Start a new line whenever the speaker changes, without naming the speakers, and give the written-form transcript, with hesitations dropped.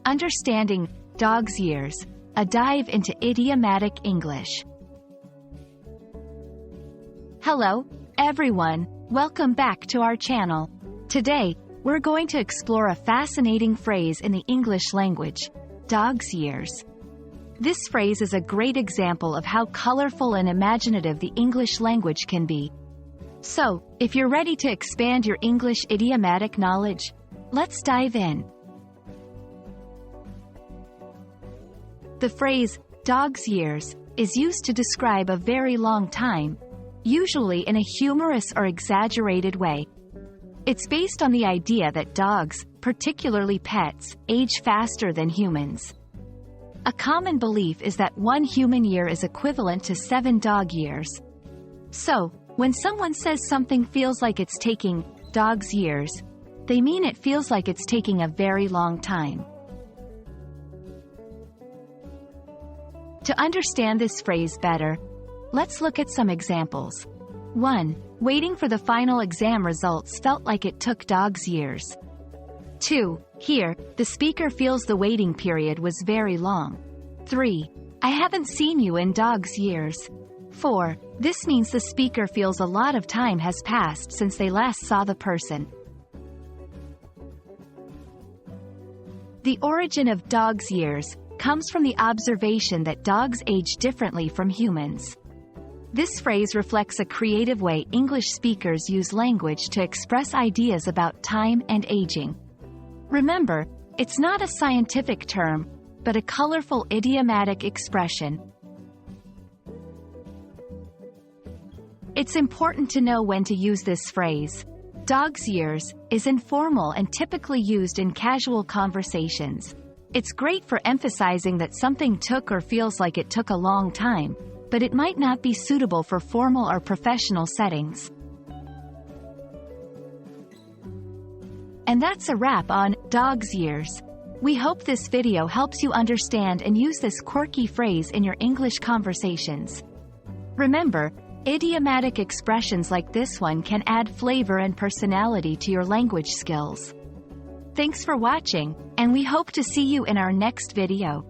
Understanding dog's years, a dive into idiomatic English. Hello, everyone, welcome back to our channel. Today, we're going to explore a fascinating phrase in the English language, dog's years. This phrase is a great example of how colorful and imaginative the English language can be. So, if you're ready to expand your English idiomatic knowledge, let's dive in. The phrase, dog's years, is used to describe a very long time, usually in a humorous or exaggerated way. It's based on the idea that dogs, particularly pets, age faster than humans. A common belief is that 1 human year is equivalent to 7 dog years. So, when someone says something feels like it's taking dog's years, they mean it feels like it's taking a very long time. To understand this phrase better, let's look at some examples. 1. Waiting for the final exam results felt like it took dog's years. 2. Here, the speaker feels the waiting period was very long. 3. I haven't seen you in dog's years. 4. This means the speaker feels a lot of time has passed since they last saw the person. The origin of dog's years comes from the observation that dogs age differently from humans. This phrase reflects a creative way English speakers use language to express ideas about time and aging. Remember, it's not a scientific term, but a colorful idiomatic expression. It's important to know when to use this phrase. Dog's years is informal and typically used in casual conversations. It's great for emphasizing that something took or feels like it took a long time, but it might not be suitable for formal or professional settings. And that's a wrap on dog's years. We hope this video helps you understand and use this quirky phrase in your English conversations. Remember, idiomatic expressions like this one can add flavor and personality to your language skills. Thanks for watching, and we hope to see you in our next video.